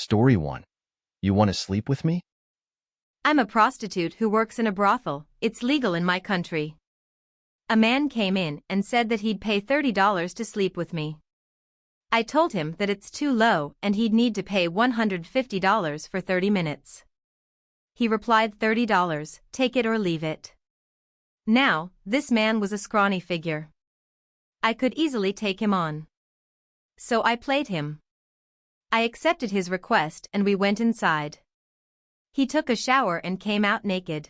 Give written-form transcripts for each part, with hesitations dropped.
Story 1. You want to sleep with me? I'm a prostitute who works in a brothel. It's legal in my country. A man came in and said that he'd pay $30 to sleep with me. I told him that it's too low and he'd need to pay $150 for 30 minutes. He replied, $30, take it or leave it. Now, this man was a scrawny figure. I could easily take him on. So I played him. I accepted his request and we went inside. He took a shower and came out naked.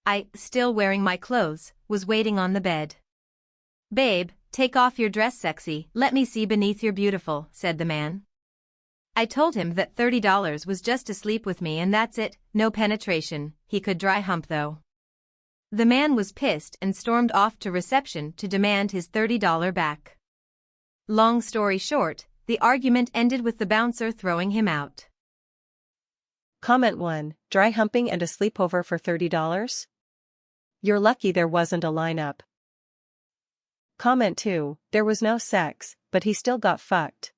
I, still wearing my clothes, was waiting on the bed. Babe, take off your dress sexy, let me see beneath your beautiful, said the man. I told him that $30 was just to sleep with me and that's it, no penetration. He could dry hump though. The man was pissed and stormed off to reception to demand his $30 back. Long story short, the argument ended with the bouncer throwing him out. Comment 1. Dry humping and a sleepover for $30? You're lucky there wasn't a lineup. Comment 2. There was no sex, but he still got fucked.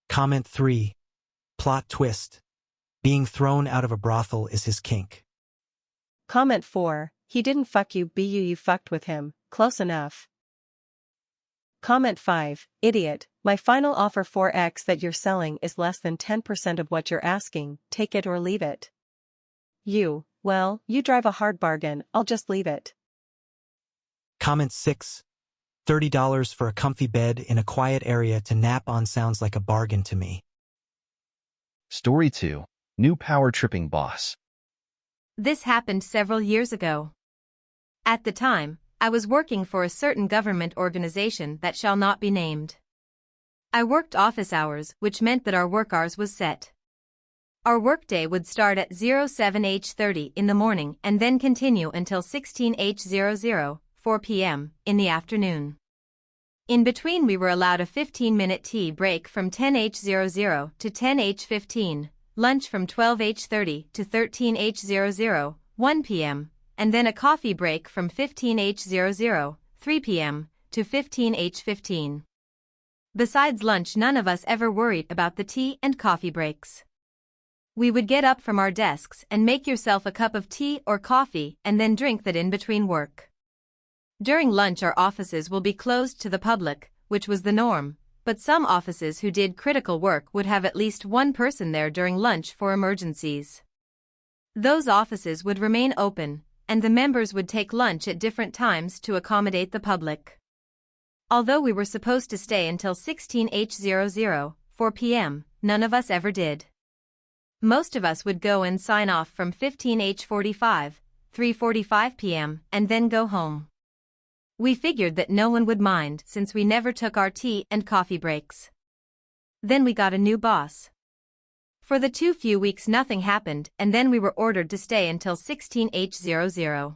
Comment 3. Plot twist. Being thrown out of a brothel is his kink. Comment 4. He didn't fuck you, you fucked with him, close enough. Comment 5. Idiot, my final offer 4x that you're selling is less than 10% of what you're asking, take it or leave it. Well, you drive a hard bargain, I'll just leave it. Comment 6. $30 for a comfy bed in a quiet area to nap on sounds like a bargain to me. Story 2. New power-tripping boss. This happened several years ago. At the time, I was working for a certain government organization that shall not be named. I worked office hours, which meant that our work hours was set. Our workday would start at 07h30 in the morning and then continue until 16h00, 4 p.m., in the afternoon. In between we were allowed a 15-minute tea break from 10h00 to 10h15, lunch from 12h30 to 13h00, 1 p.m., and then a coffee break from 15h00, 3 p.m., to 15h15. Besides lunch, none of us ever worried about the tea and coffee breaks. We would get up from our desks and make yourself a cup of tea or coffee and then drink that in between work. During lunch our offices will be closed to the public, which was the norm, but some offices who did critical work would have at least one person there during lunch for emergencies. Those offices would remain open, and the members would take lunch at different times to accommodate the public. Although we were supposed to stay until 16h00, 4 p.m., none of us ever did. Most of us would go and sign off from 15h45, 3:45 p.m., and then go home. We figured that no one would mind since we never took our tea and coffee breaks. Then we got a new boss. For the few weeks nothing happened and then we were ordered to stay until 16h00.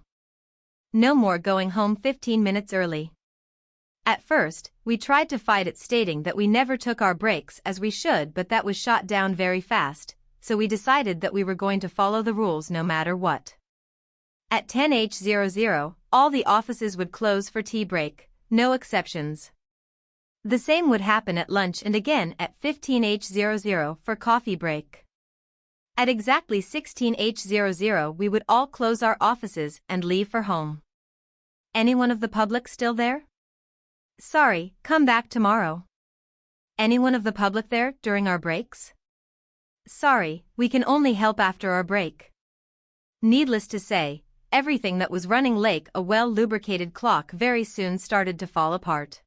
No more going home 15 minutes early. At first, we tried to fight it stating that we never took our breaks as we should, but that was shot down very fast, so we decided that we were going to follow the rules no matter what. At 10h00, all the offices would close for tea break, no exceptions. The same would happen at lunch and again at 15h00 for coffee break. At exactly 16h00 we would all close our offices and leave for home. Anyone of the public still there? Sorry, come back tomorrow. Anyone of the public there during our breaks? Sorry, we can only help after our break. Needless to say, everything that was running like a well-lubricated clock very soon started to fall apart.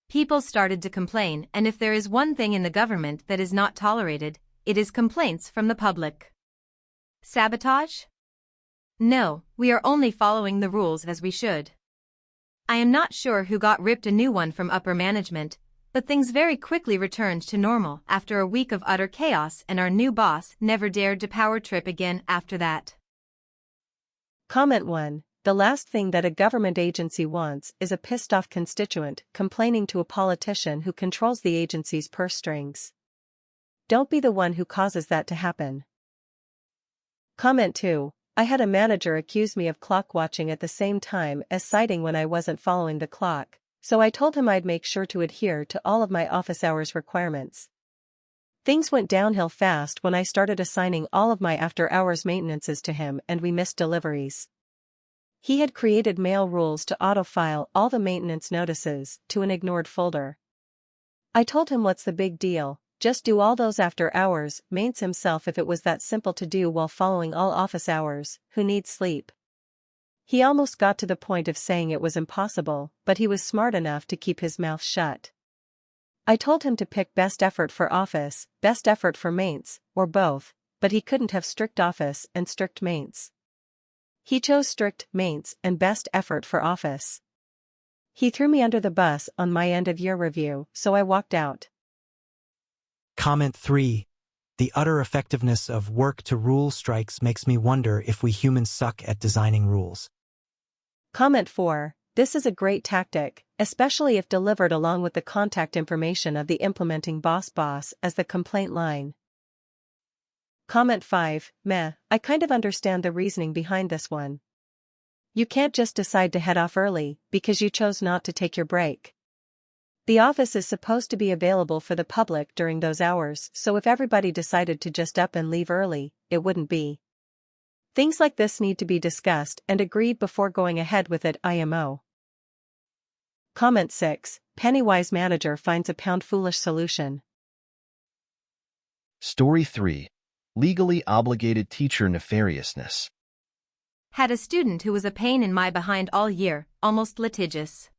People started to complain, and if there is one thing in the government that is not tolerated, it is complaints from the public. Sabotage? No, we are only following the rules as we should. I am not sure who got ripped a new one from upper management, but things very quickly returned to normal after a week of utter chaos and our new boss never dared to power trip again after that. Comment 1. The last thing that a government agency wants is a pissed-off constituent complaining to a politician who controls the agency's purse strings. Don't be the one who causes that to happen. Comment 2. I had a manager accuse me of clock watching at the same time as citing when I wasn't following the clock, so I told him I'd make sure to adhere to all of my office hours requirements. Things went downhill fast when I started assigning all of my after-hours maintenances to him and we missed deliveries. He had created mail rules to auto-file all the maintenance notices to an ignored folder. I told him what's the big deal, just do all those after-hours mains himself if it was that simple to do while following all office hours, who needs sleep. He almost got to the point of saying it was impossible, but he was smart enough to keep his mouth shut. I told him to pick best effort for office, best effort for mains, or both, but he couldn't have strict office and strict mains. He chose strict mains and best effort for office. He threw me under the bus on my end-of-year review, so I walked out. Comment 3. The utter effectiveness of work-to-rule strikes makes me wonder if we humans suck at designing rules. Comment 4. This is a great tactic, especially if delivered along with the contact information of the implementing boss as the complaint line. Comment 5. Meh, I kind of understand the reasoning behind this one. You can't just decide to head off early because you chose not to take your break. The office is supposed to be available for the public during those hours, so if everybody decided to just up and leave early, it wouldn't be. Things like this need to be discussed and agreed before going ahead with it, IMO. Comment 6. Pennywise manager finds a pound foolish solution. Story 3. Legally obligated teacher nefariousness. Had a student who was a pain in my behind all year, almost litigious.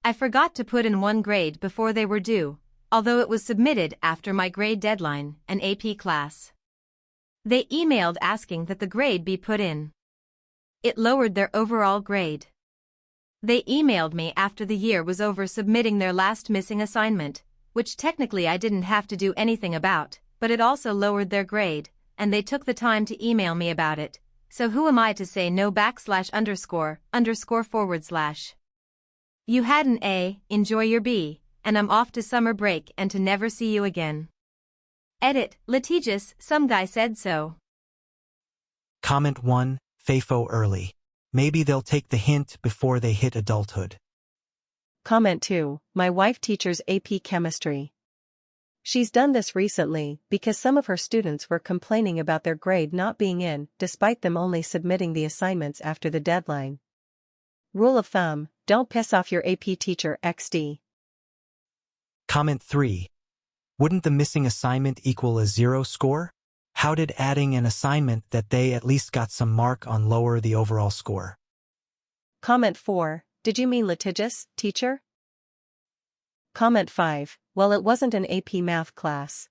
I forgot to put in one grade before they were due, although it was submitted after my grade deadline, an AP class. They emailed asking that the grade be put in. It lowered their overall grade. They emailed me after the year was over submitting their last missing assignment, which technically I didn't have to do anything about, but it also lowered their grade, and they took the time to email me about it, so who am I to say no / __/. You had an A, enjoy your B, and I'm off to summer break and to never see you again. Edit, litigious, some guy said so. Comment 1. FAFO early. Maybe they'll take the hint before they hit adulthood. Comment 2. My wife teaches AP chemistry. She's done this recently because some of her students were complaining about their grade not being in, despite them only submitting the assignments after the deadline. Rule of thumb, don't piss off your AP teacher XD. Comment 3. Wouldn't the missing assignment equal a 0 score? How did adding an assignment that they at least got some mark on lower the overall score? Comment 4. Did you mean litigious, teacher? Comment 5. Well, it wasn't an AP math class.